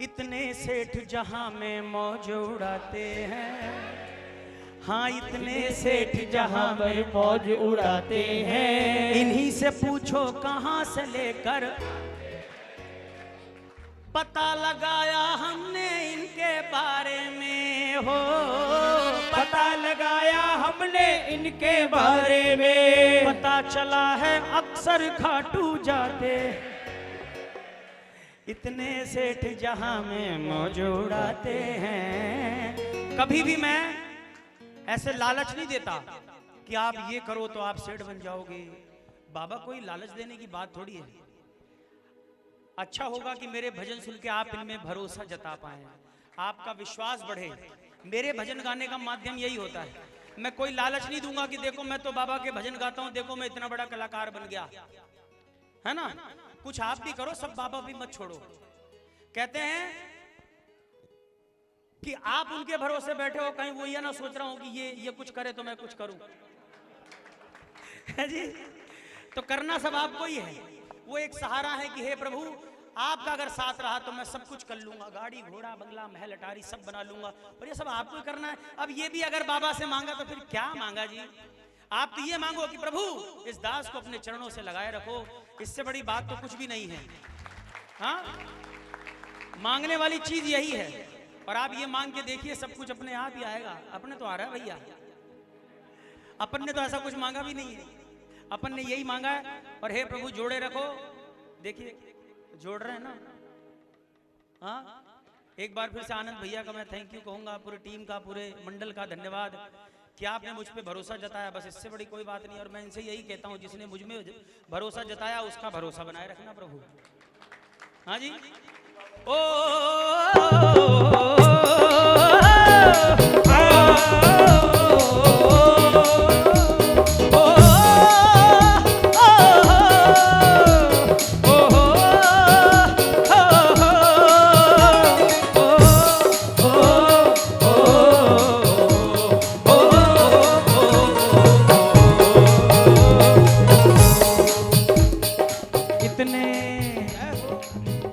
इतने सेठ जहां में मौज उड़ाते हैं, हाँ इतने सेठ जहां में मौज उड़ाते हैं। इन्हीं से पूछो कहां से लेकर पता लगाया हमने इनके बारे में हो, पता लगाया हमने इनके बारे में। पता चला है अक्सर खाटू जाते इतने सेठ जहां में मौज उड़ाते हैं। कभी भी मैं ऐसे लालच नहीं देता कि आप ये करो तो आप सेठ बन जाओगे। बाबा कोई लालच देने की बात थोड़ी है। अच्छा होगा कि मेरे भजन सुन के आप इनमें भरोसा जता पाए, आपका विश्वास बढ़े। मेरे भजन गाने का माध्यम यही होता है। मैं कोई लालच नहीं दूंगा कि देखो मैं तो बाबा के भजन गाता हूं, देखो मैं इतना बड़ा कलाकार बन गया, है ना। कुछ आप भी करो, सब बाबा भी मत छोड़ो। कहते हैं कि आप उनके भरोसे बैठे हो, कहीं वो ये ना सोच रहा हूं कि ये कुछ करे तो मैं कुछ करूं, है जी। तो करना सब आपको ही है। वो एक सहारा है कि हे प्रभु आपका अगर साथ रहा तो मैं सब कुछ कर लूंगा, गाड़ी घोड़ा बंगला महल अटारी सब बना लूंगा, पर ये सब आपको ही करना है। अब ये भी अगर बाबा से मांगा तो फिर क्या मांगा जी। आप तो ये मांगो कि प्रभु इस दास को अपने चरणों से लगाए रखो, इससे बड़ी बात तो कुछ भी नहीं है। हाँ, मांगने वाली चीज यही है। और आप ये मांग के देखिए सब कुछ अपने आप ही आएगा। अपने तो आ रहा है भैया, अपन ने तो ऐसा कुछ मांगा भी नहीं है, अपन ने यही मांगा है। और हे प्रभु जोड़े रखो, देखिए जोड़ रहे हैं ना। हाँ, एक बार फिर से आनंद भैया का मैं थैंक यू कहूंगा, पूरी टीम का, पूरे मंडल का धन्यवाद कि आपने मुझ पे भरोसा जताया। बस इससे बड़ी कोई बात नहीं। और मैं इनसे यही कहता हूं जिसने मुझ में भरोसा जताया उसका भरोसा बनाए रखना प्रभु। हाँ जी।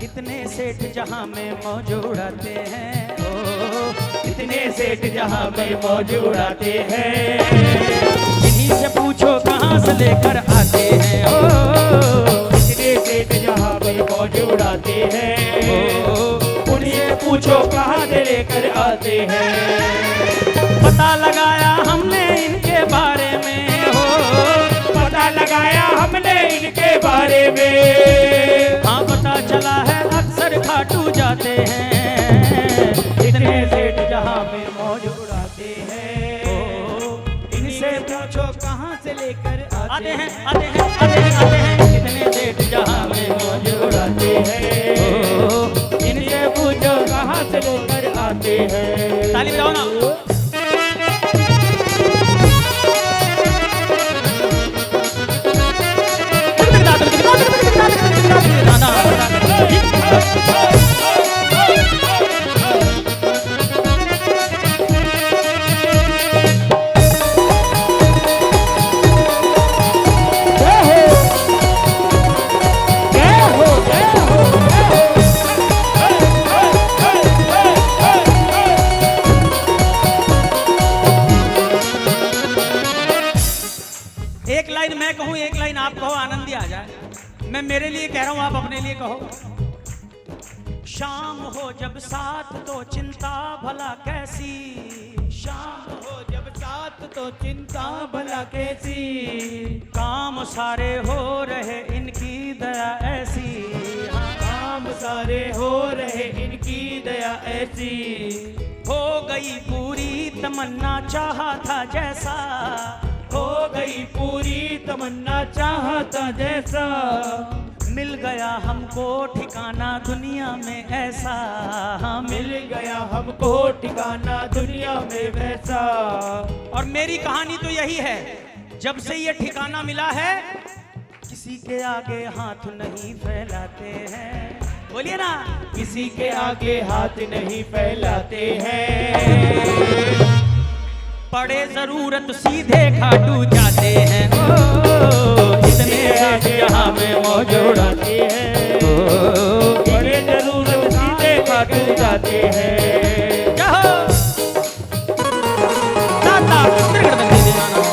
इतने सेठ जहां में मौज उड़ाते हैं, ओ इतने सेठ जहां में मौज उड़ाते हैं। इन्हीं से पूछो कहां से लेकर आते हैं, ओ इतने सेठ जहां में मौज उड़ाते हैं। उन्हीं से पूछो कहां से लेकर आते हैं। पता लगाया हमने इनके बारे में, हो पता लगाया हमने इनके बारे में। हाँ पता चला है अक्सर खाटू जाते हैं। इतने सेठ जहां में मौज उड़ाते हैं। इनसे पूछो कहां से लेकर आते हैं, आते हैं, आते हैं, आते हैं। इतने सेठ जहां में मौज उड़ाते हैं। इनसे पूछो कहां से लेकर आते हैं। ताली बजाओ ना। एक लाइन मैं कहूं, एक लाइन आप कहो, आनंद ही आ जाए। मैं मेरे लिए कह रहा हूं, आप अपने लिए कहो। शाम हो जब साथ तो चिंता भला कैसी, शाम हो जब साथ तो चिंता भला कैसी। काम सारे हो रहे इनकी दया ऐसी, हाँ काम सारे हो रहे इनकी दया ऐसी। हो गई पूरी तमन्ना चाहा था जैसा, हो गई पूरी तमन्ना चाहता जैसा। मिल गया हमको ठिकाना दुनिया में ऐसा, हाँ मिल गया हमको ठिकाना दुनिया में वैसा। और मेरी कहानी तो यही है, जब से ये ठिकाना मिला है किसी के आगे हाथ नहीं फैलाते हैं। बोलिए ना, किसी के आगे हाथ नहीं फैलाते हैं। पड़े जरूरत सीधे खाटू जाते हैं, ओ इतने आगे जहां में मौज उड़ाते हैं। पड़े जरूरत सीधे कर जाते हैं। क्या हो दाता त्रिगुण बंदी दीवाना।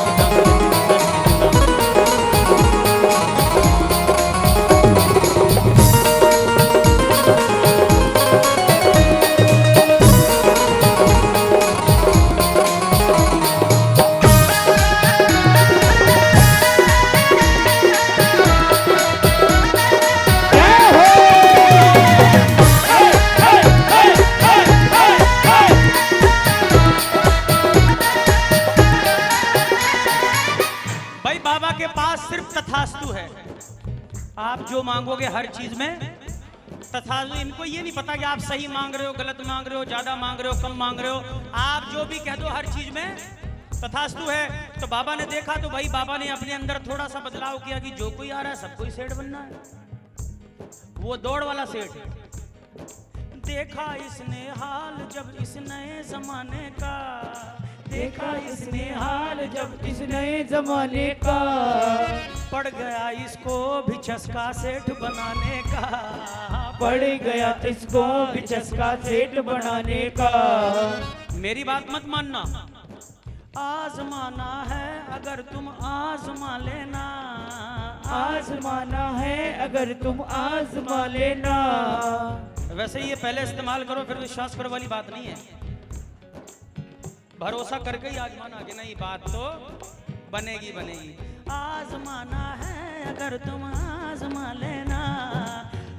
तथास्तु है। आप जो मांगोगे हर चीज में तथास्तु। इनको ये नहीं पता कि आप सही मांग रहे हो, गलत मांग रहे हो, ज्यादा मांग रहे हो, कम मांग रहे हो। आप जो भी कह दो हर चीज में तथास्तु है। तो बाबा ने देखा तो भाई बाबा ने अपने अंदर थोड़ा सा बदलाव किया कि जो कोई आ रहा है सबको ही सेठ बनना है। वो दौड़ वाला सेठ। देखा इसने हाल जब इस नए जमाने का, देखा इसने हाल जब इस नए जमाने का, पड़ गया इसको भी चस्का सेठ बनाने का, पड़ गया इसको भी चस्का सेठ बनाने का। मेरी बात मत मानना, आजमाना है अगर तुम आजमा लेना, आजमाना है अगर तुम आजमा लेना। वैसे ये पहले इस्तेमाल करो फिर विश्वास करो वाली बात नहीं है। भरोसा करके ही आजमाना कि नहीं बात तो बनेगी बनेगी। आजमाना है अगर तुम आजमा लेना,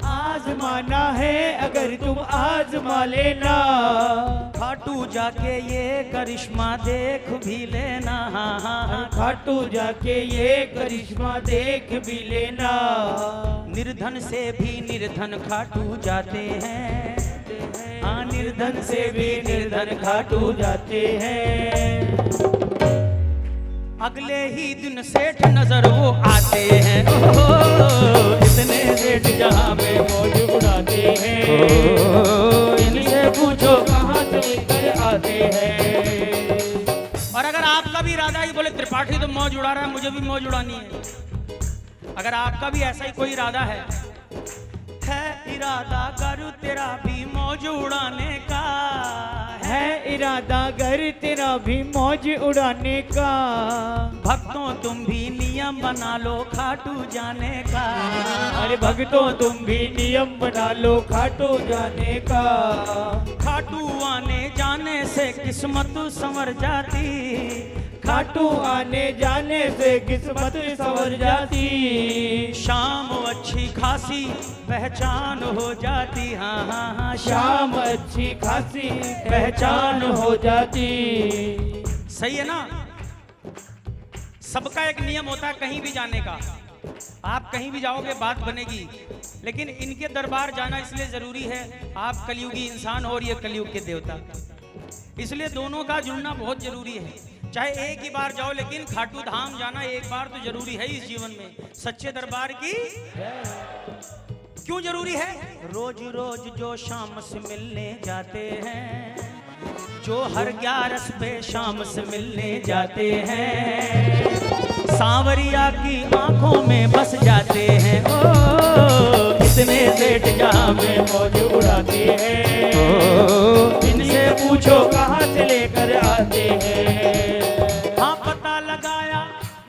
आजमाना है अगर तुम आजमा लेना। खाटू जाके ये करिश्मा देख भी लेना, खाटू जाके ये करिश्मा देख भी लेना। निर्धन से भी निर्धन खाटू जाते हैं, हाँ निर्धन से भी निर्धन खाटू जाते हैं। अगले ही दिन सेठ नजर वो आते हैं। इतने सेठ जहाँ पे मौज उड़ाते हैं, इनसे पूछो कहाँ से लेकर आते हैं। और अगर आपका भी इरादा ही बोले त्रिपाठी तो मौज उड़ा रहा है मुझे भी मौज उड़ानी है, अगर आपका भी ऐसा ही कोई इरादा है इरादा कर तेरा भी मौज उड़ाने का, है इरादा कर तेरा भी मौज उड़ाने का। भक्तों तुम भी नियम बना लो खाटू जाने का, अरे भक्तों तुम भी नियम बना लो खाटू जाने का। खाटू आने जाने से किस्मत संवर जाती, खाटू आने जाने से किस्मत संवर जाती। शाम अच्छी खासी पहचान हो जाती, हाँ हाँ हाँ शाम अच्छी खासी पहचान हो जाती। सही है ना। सबका एक नियम होता है कहीं भी जाने का, आप कहीं भी जाओगे बात बनेगी, लेकिन इनके दरबार जाना इसलिए जरूरी है, आप कलयुगी इंसान हो और ये कलयुग के देवता, इसलिए दोनों का जुड़ना बहुत जरूरी है। चाहे एक ही बार जाओ लेकिन खाटू धाम जाना एक बार तो जरूरी है इस जीवन में। सच्चे दरबार की क्यों जरूरी है? रोज रोज जो शाम से मिलने जाते हैं, जो हर 11 पे शाम से मिलने जाते हैं, सांवरिया की आंखों में बस जाते हैं। ओ इतने सेठ जहाँ में मौज उड़ाते हैं, इनसे पूछो कहाँ से लेकर आते हैं। हाँ पता लगाया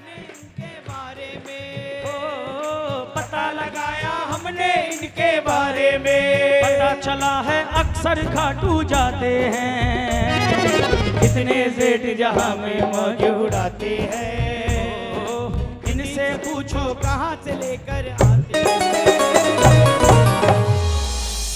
इनके बारे में, पता लगाया हमने इनके बारे में, पता चला है अक्सर खाटू जाते हैं। इतने सेठ जहाँ में मौज उड़ाते हैं, इनसे पूछो कहाँ से लेकर